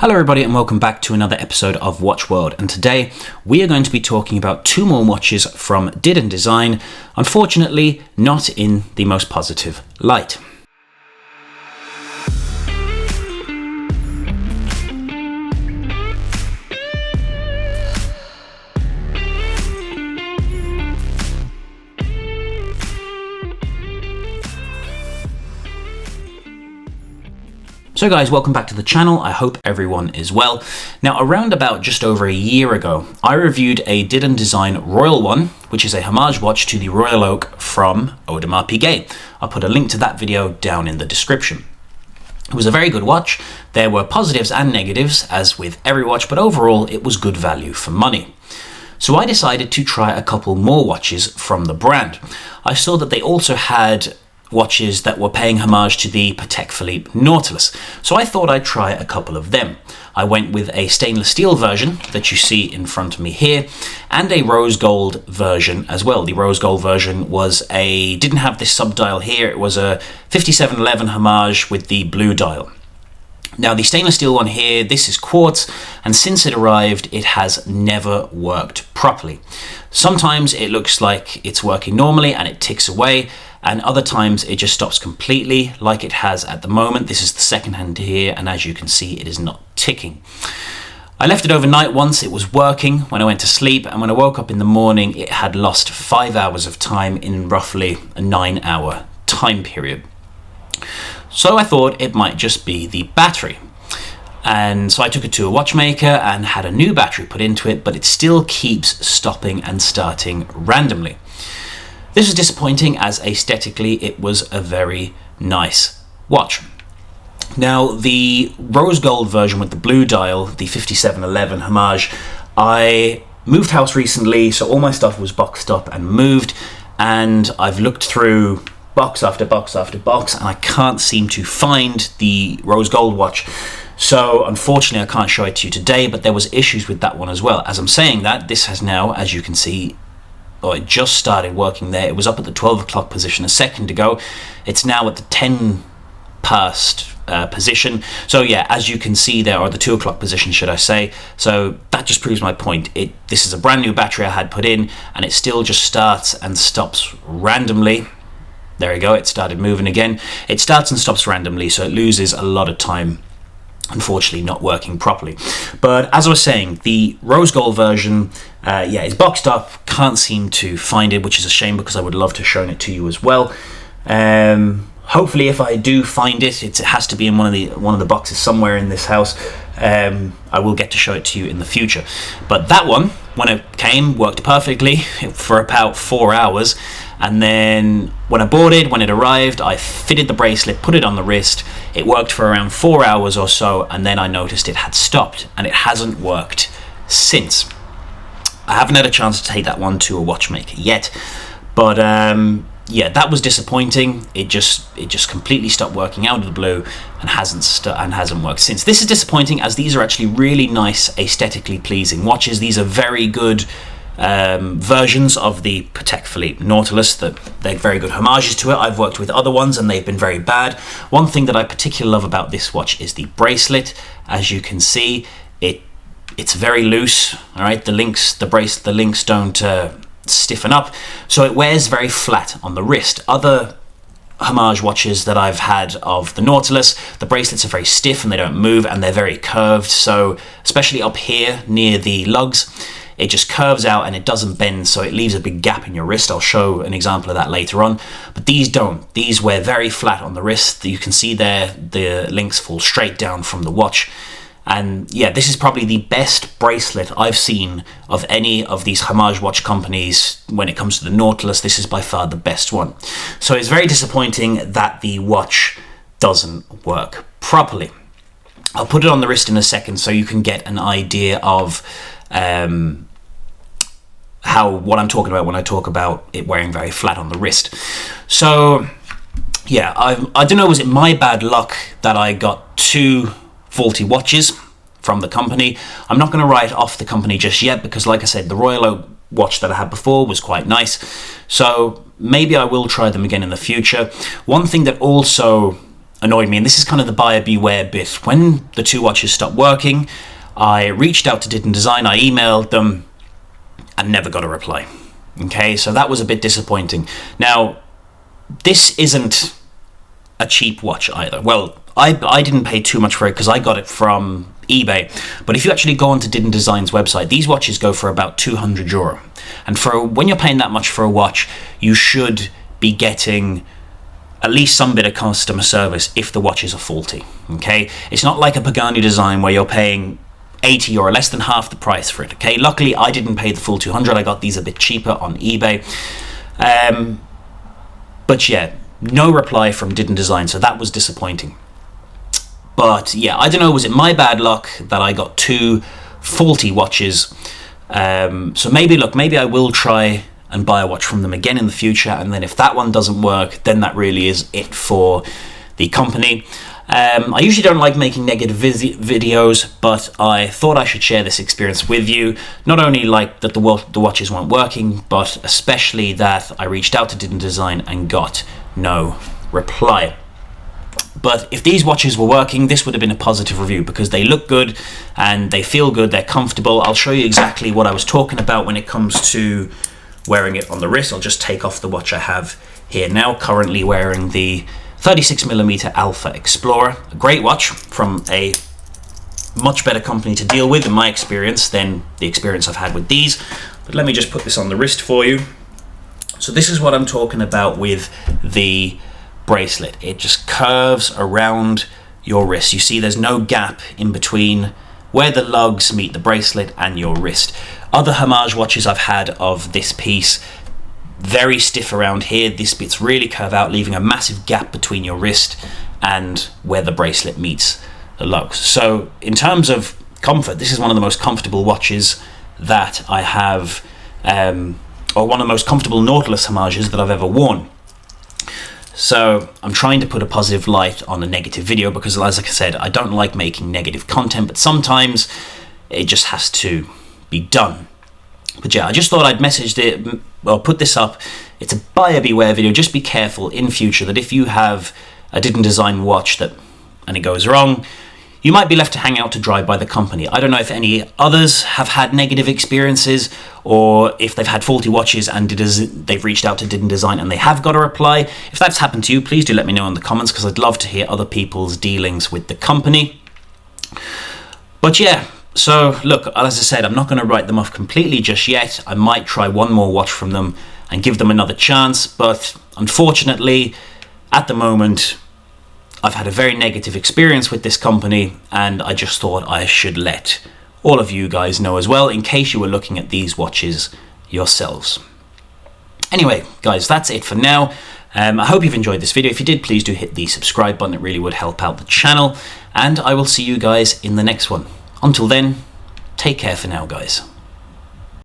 Hello everybody and welcome back to another episode of Watch World, and today we are going to be talking about two more watches from Didun Design, unfortunately not in the most positive light. So guys, welcome back to the channel. I hope everyone is well. Now, around about just over a year ago, I reviewed a Didun Design Royal One, which is a homage watch to the Royal Oak from Audemars Piguet. I'll put a link to that video down in the description. It was a very good watch. There were positives and negatives, as with every watch, but overall it was good value for money. So I decided to try a couple more watches from the brand. I saw that they also had watches that were paying homage to the Patek Philippe Nautilus, so I thought I'd try a couple of them. I went with a stainless steel version that you see in front of me here, and a rose gold version as well. The rose gold version didn't have this sub-dial here, it was a 5711 homage with the blue dial. Now the stainless steel one here, this is quartz, and since it arrived it has never worked properly. Sometimes it looks like it's working normally and it ticks away, and other times it just stops completely like it has at the moment. This is the second hand here, and as you can see it is not ticking. I left it overnight once, it was working when I went to sleep, and when I woke up in the morning it had lost 5 hours of time in roughly a 9-hour time period. So I thought it might just be the battery. And so I took it to a watchmaker and had a new battery put into it, but it still keeps stopping and starting randomly. This was disappointing, as aesthetically it was a very nice watch. Now the rose gold version with the blue dial, the 5711 homage, I moved house recently, so all my stuff was boxed up and moved, and I've looked through box after box after box and I can't seem to find the rose gold watch. So unfortunately I can't show it to you today, but there was issues with that one as well. As I'm saying that, this has now, as you can see, it just started working there. It was up at the 12 o'clock position a second ago. It's now at the 10 past position. So yeah, as you can see there, or the 2 o'clock position should I say. So that just proves my point. This is a brand new battery I had put in, and it still just starts and stops randomly. There we go, it started moving again. It starts and stops randomly, so it loses a lot of time, unfortunately not working properly. But as I was saying, the rose gold version is boxed up, can't seem to find it, which is a shame because I would love to have shown it to you as well. Hopefully if I do find it, it has to be in one of the boxes somewhere in this house. I will get to show it to you in the future. But that one, when it came, worked perfectly for about 4 hours. And then when I bought it, when it arrived, I fitted the bracelet, put it on the wrist. It worked for around 4 hours or so, and then I noticed it had stopped, and it hasn't worked since. I haven't had a chance to take that one to a watchmaker yet, but yeah, that was disappointing. It just completely stopped working out of the blue and hasn't worked since. This is disappointing, as these are actually really nice, aesthetically pleasing watches. These are very good versions of the Patek Philippe Nautilus. They're very good homages to it. I've worked with other ones and they've been very bad. One thing that I particularly love about this watch is the bracelet. As you can see, it's very loose. All right, the links don't stiffen up, so it wears very flat on the wrist. Other homage watches that I've had of the Nautilus, the bracelets are very stiff and they don't move, and they're very curved. So especially up here near the lugs, it just curves out and it doesn't bend, so it leaves a big gap in your wrist. I'll show an example of that later on, but these don't. These wear very flat on the wrist. You can see there the links fall straight down from the watch. And yeah, this is probably the best bracelet I've seen of any of these homage watch companies. When it comes to the Nautilus, this is by far the best one. So it's very disappointing that the watch doesn't work properly. I'll put it on the wrist in a second so you can get an idea of what I'm talking about when I talk about it wearing very flat on the wrist. So yeah, I don't know, was it my bad luck that I got two faulty watches from the company? I'm not going to write off the company just yet, because like I said, the Royal Oak watch that I had before was quite nice, so maybe I will try them again in the future. One thing that also annoyed me, and this is kind of the buyer beware bit. When the two watches stopped working, I reached out to Didun Design, I emailed them, and never got a reply. Okay, so that was a bit disappointing. Now, this isn't a cheap watch either. Well, I didn't pay too much for it because I got it from eBay. But if you actually go onto Didun Design's website, these watches go for about €200. And when you're paying that much for a watch, you should be getting at least some bit of customer service if the watches are faulty. Okay, it's not like a Pagani Design where you're paying 80 or less than half the price for it. Okay, luckily I didn't pay the full 200. I got these a bit cheaper on eBay. But yeah, no reply from Didun Design, so that was disappointing. But yeah, I don't know, was it my bad luck that I got two faulty watches? So maybe I will try and buy a watch from them again in the future, and then if that one doesn't work, then that really is it for the company. I usually don't like making negative videos, but I thought I should share this experience with you. Not only like that the watches weren't working, but especially that I reached out to Didun Design and got no reply. But if these watches were working, this would have been a positive review because they look good and they feel good, they're comfortable. I'll show you exactly what I was talking about when it comes to wearing it on the wrist. I'll just take off the watch I have here now, currently wearing the 36mm Alpha Explorer, a great watch from a much better company to deal with in my experience than the experience I've had with these. But let me just put this on the wrist for you. So this is what I'm talking about with the bracelet. It just curves around your wrist. You see there's no gap in between where the lugs meet the bracelet and your wrist. Other Homage watches I've had of this piece, very stiff around here. This bit's really curve out, leaving a massive gap between your wrist and where the bracelet meets the lugs. So in terms of comfort, this is one of the most comfortable watches that I have, or one of the most comfortable Nautilus Homages that I've ever worn. So I'm trying to put a positive light on a negative video because, as I said, I don't like making negative content, but sometimes it just has to be done. But yeah, I just thought I'd message it, or put this up. It's a buyer beware video. Just be careful in future that if you have a Didun Design watch and it goes wrong, you might be left to hang out to dry by the company. I don't know if any others have had negative experiences or if they've had faulty watches and they've reached out to Didun Design and they have got a reply. If that's happened to you, please do let me know in the comments because I'd love to hear other people's dealings with the company. But yeah, so look, as I said, I'm not going to write them off completely just yet. I might try one more watch from them and give them another chance, but unfortunately, at the moment, I've had a very negative experience with this company, and I just thought I should let all of you guys know as well, in case you were looking at these watches yourselves. Anyway, guys, that's it for now. I hope you've enjoyed this video. If you did, please do hit the subscribe button. It really would help out the channel, and I will see you guys in the next one. Until then, take care for now, guys.